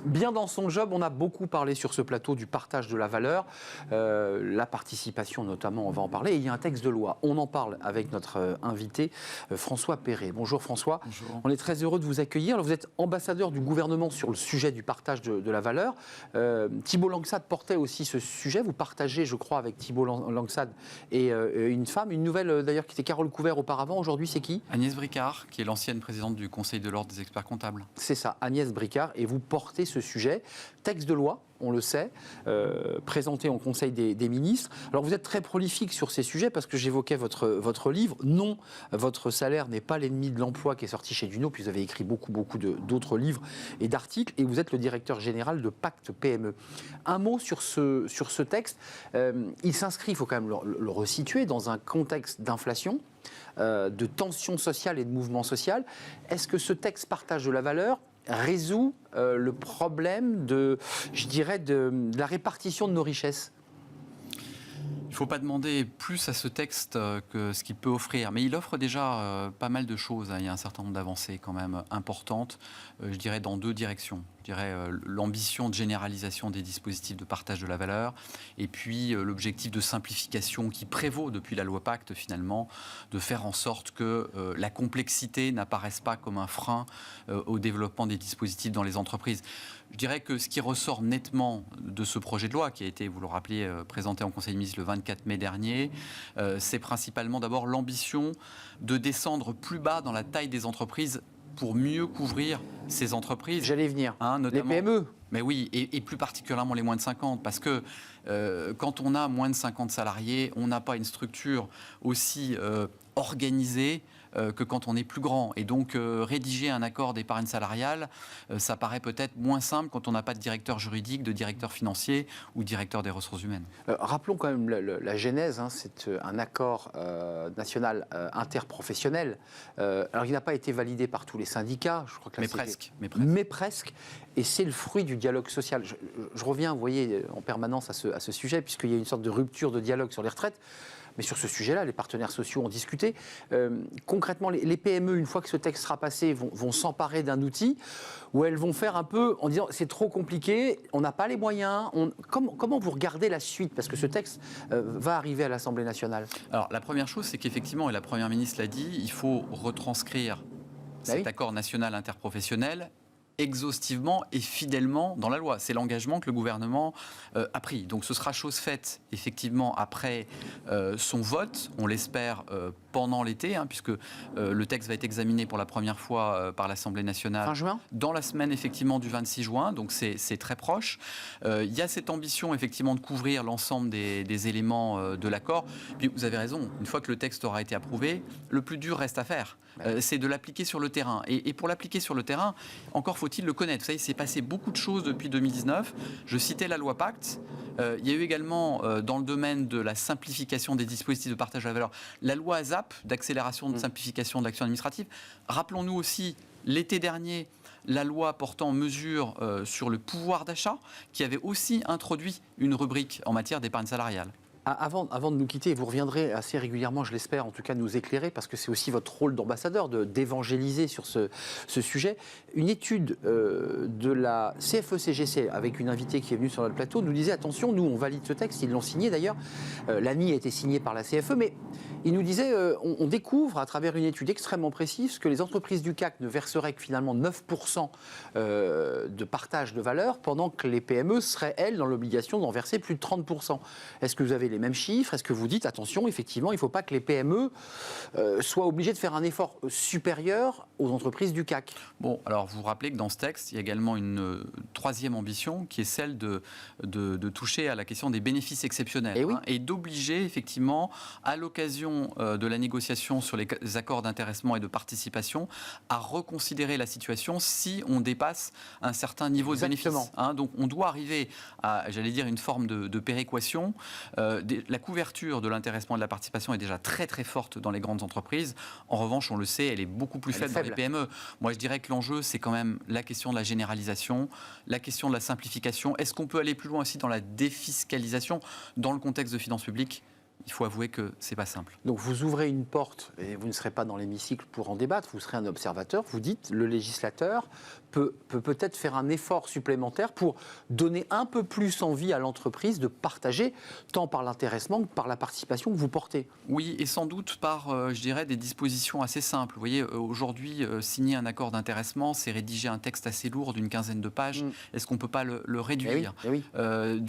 Bien dans son job, on a beaucoup parlé sur ce plateau du partage de la valeur, la participation notamment, on va en parler. Et il y a un texte de loi. On en parle avec notre invité François Perret. Bonjour François. Bonjour. On est très heureux de vous accueillir. Alors, vous êtes ambassadeur du gouvernement sur le sujet du partage de la valeur. Thibault Langsad portait aussi ce sujet. Vous partagez, je crois, avec Thibault Langsad et une femme, une nouvelle d'ailleurs qui était Carole Couvert auparavant. Aujourd'hui, c'est qui? Agnès Bricard, qui est l'ancienne présidente du Conseil de l'Ordre des experts comptables. C'est ça, Agnès Bricard. Et vous portez ce sujet. Texte de loi, on le sait, présenté en Conseil des ministres. Alors vous êtes très prolifique sur ces sujets parce que j'évoquais votre livre. Non, votre salaire n'est pas l'ennemi de l'emploi qui est sorti chez Duno, puis vous avez écrit beaucoup d'autres livres et d'articles, et vous êtes le directeur général de Pacte PME. Un mot sur ce texte. Il s'inscrit, il faut quand même le resituer, dans un contexte d'inflation, de tension sociale et de mouvement social. Est-ce que ce texte partage de la valeur résout le problème de la répartition de nos richesses? Il ne faut pas demander plus à ce texte que ce qu'il peut offrir, mais il offre déjà pas mal de choses. Il y a un certain nombre d'avancées quand même importantes, je dirais dans deux directions. Je dirais l'ambition de généralisation des dispositifs de partage de la valeur et puis l'objectif de simplification qui prévaut depuis la loi Pacte finalement, de faire en sorte que la complexité n'apparaisse pas comme un frein au développement des dispositifs dans les entreprises. Je dirais que ce qui ressort nettement de ce projet de loi qui a été, vous le rappelez, présenté en Conseil des ministres le 24 mai dernier, c'est principalement d'abord l'ambition de descendre plus bas dans la taille des entreprises pour mieux couvrir ces entreprises. J'allais venir. Notamment, les PME. Mais oui, et plus particulièrement les moins de 50, parce que quand on a moins de 50 salariés, on n'a pas une structure aussi organisée que quand on est plus grand. Et donc, rédiger un accord d'épargne salariale, ça paraît peut-être moins simple quand on n'a pas de directeur juridique, de directeur financier ou directeur des ressources humaines. Rappelons quand même la genèse, c'est un accord national interprofessionnel. Alors, il n'a pas été validé par tous les syndicats, je crois que mais presque. Et c'est le fruit du dialogue social. Je reviens, vous voyez, en permanence à ce sujet, puisqu'il y a une sorte de rupture de dialogue sur les retraites. Mais sur ce sujet-là, les partenaires sociaux ont discuté. Concrètement, les PME, une fois que ce texte sera passé, vont s'emparer d'un outil où elles vont faire un peu en disant c'est trop compliqué, on n'a pas les moyens. Comment vous regardez la suite? Parce que ce texte va arriver à l'Assemblée nationale. Alors, la première chose, c'est qu'effectivement, et la Première ministre l'a dit, il faut retranscrire cet accord national interprofessionnel exhaustivement et fidèlement dans la loi. C'est l'engagement que le gouvernement a pris. Donc ce sera chose faite, effectivement, après son vote, on l'espère pendant l'été, puisque le texte va être examiné pour la première fois par l'Assemblée nationale. Fin juin ? Dans la semaine, effectivement, du 26 juin, donc c'est très proche. Il y a cette ambition, effectivement, de couvrir l'ensemble des éléments de l'accord. Puis vous avez raison, une fois que le texte aura été approuvé, le plus dur reste à faire. C'est de l'appliquer sur le terrain. Et pour l'appliquer sur le terrain, encore faut-il le connaître. Vous savez, il s'est passé beaucoup de choses depuis 2019. Je citais la loi Pacte. Il y a eu également, dans le domaine de la simplification des dispositifs de partage de la valeur, la loi ASAP, d'accélération de simplification de l'action administrative. Rappelons-nous aussi, l'été dernier, la loi portant mesures sur le pouvoir d'achat, qui avait aussi introduit une rubrique en matière d'épargne salariale. Avant de nous quitter, vous reviendrez assez régulièrement, je l'espère, en tout cas nous éclairer, parce que c'est aussi votre rôle d'ambassadeur, d'évangéliser sur ce sujet. Une étude de la CFE-CGC, avec une invitée qui est venue sur notre plateau, nous disait, attention, nous on valide ce texte, ils l'ont signé d'ailleurs, l'ANI a été signé par la CFE, mais il nous disait, on découvre à travers une étude extrêmement précise que les entreprises du CAC ne verseraient que finalement 9% de partage de valeur, pendant que les PME seraient, elles, dans l'obligation d'en verser plus de 30%. Est-ce que vous avez les mêmes chiffres? Est-ce que vous dites, attention, effectivement, il ne faut pas que les PME soient obligées de faire un effort supérieur aux entreprises du CAC? Bon, alors vous vous rappelez que dans ce texte, il y a également une troisième ambition qui est celle de toucher à la question des bénéfices exceptionnels. Et d'obliger, effectivement, à l'occasion de la négociation sur les accords d'intéressement et de participation, à reconsidérer la situation si on dépasse un certain niveau de bénéfice. Donc on doit arriver à, j'allais dire, une forme de péréquation. La couverture de l'intéressement et de la participation est déjà très très forte dans les grandes entreprises. En revanche, on le sait, elle est beaucoup plus faible dans les PME. Moi, je dirais que l'enjeu, c'est quand même la question de la généralisation, la question de la simplification. Est-ce qu'on peut aller plus loin aussi dans la défiscalisation dans le contexte de finances publiques? il faut avouer que c'est pas simple. Donc vous ouvrez une porte, et vous ne serez pas dans l'hémicycle pour en débattre, vous serez un observateur, vous dites le législateur peut peut-être faire un effort supplémentaire pour donner un peu plus envie à l'entreprise de partager, tant par l'intéressement que par la participation que vous portez. Oui, et sans doute par, je dirais, des dispositions assez simples. Vous voyez, aujourd'hui, signer un accord d'intéressement, c'est rédiger un texte assez lourd d'une quinzaine de pages. Est-ce qu'on ne peut pas le réduire? Eh oui.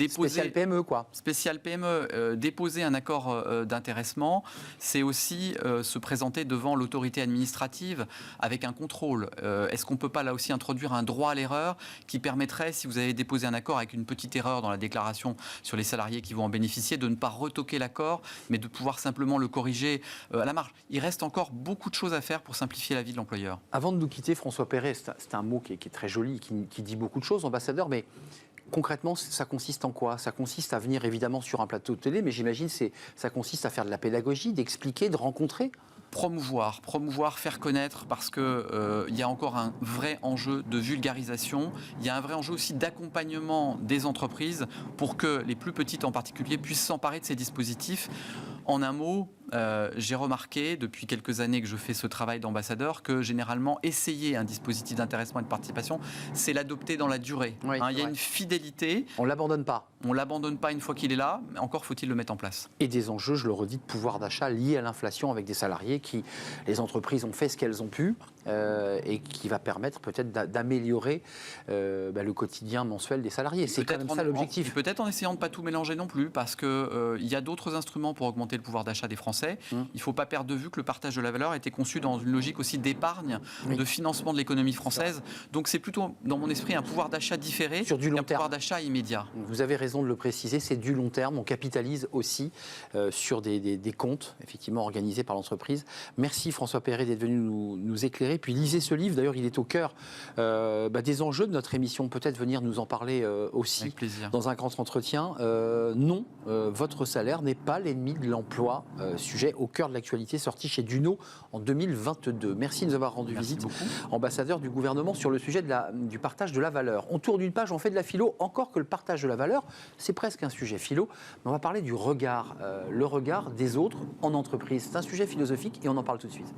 Spécial PME, quoi. Spécial PME. Déposer un accord d'intéressement, c'est aussi se présenter devant l'autorité administrative avec un contrôle. Est-ce qu'on ne peut pas là aussi introduire un droit à l'erreur qui permettrait, si vous avez déposé un accord avec une petite erreur dans la déclaration sur les salariés qui vont en bénéficier, de ne pas retoquer l'accord, mais de pouvoir simplement le corriger à la marge. Il reste encore beaucoup de choses à faire pour simplifier la vie de l'employeur. Avant de nous quitter, François Perret, c'est un mot qui est très joli, qui dit beaucoup de choses, ambassadeur, mais concrètement, ça consiste en quoi? Ça consiste à venir évidemment sur un plateau de télé, mais j'imagine ça consiste à faire de la pédagogie, d'expliquer, de rencontrer. Promouvoir, faire connaître, parce que il y a encore un vrai enjeu de vulgarisation. Il y a un vrai enjeu aussi d'accompagnement des entreprises pour que les plus petites en particulier puissent s'emparer de ces dispositifs. En un mot, j'ai remarqué depuis quelques années que je fais ce travail d'ambassadeur que généralement essayer un dispositif d'intéressement et de participation, c'est l'adopter dans la durée. Oui, il y a une fidélité. On ne l'abandonne pas. On ne l'abandonne pas une fois qu'il est là, mais encore faut-il le mettre en place. Et des enjeux, je le redis, de pouvoir d'achat liés à l'inflation avec des salariés les entreprises ont fait ce qu'elles ont pu et qui va permettre peut-être d'améliorer le quotidien mensuel des salariés. C'est quand même ça l'objectif. Peut-être en essayant de ne pas tout mélanger non plus, parce qu'il y a d'autres instruments pour augmenter le pouvoir d'achat des Français. Il ne faut pas perdre de vue que le partage de la valeur a été conçu dans une logique aussi d'épargne, de financement de l'économie française. Donc c'est plutôt, dans mon esprit, un pouvoir d'achat différé sur du long terme. Pouvoir d'achat immédiat. Vous avez raison de le préciser, c'est du long terme. On capitalise aussi sur des comptes, effectivement, organisés par l'entreprise. Merci François Perret d'être venu nous éclairer. Puis lisez ce livre, d'ailleurs il est au cœur des enjeux de notre émission. Peut-être venir nous en parler aussi dans un grand entretien. Non, votre salaire n'est pas l'ennemi de l'emploi. Sujet au cœur de l'actualité, sorti chez Duno en 2022. Merci de nous avoir rendu visite, ambassadeur du gouvernement, sur le sujet du partage de la valeur. On tourne une page, on fait de la philo, encore que le partage de la valeur, c'est presque un sujet philo, mais on va parler du regard, le regard des autres en entreprise. C'est un sujet philosophique et on en parle tout de suite.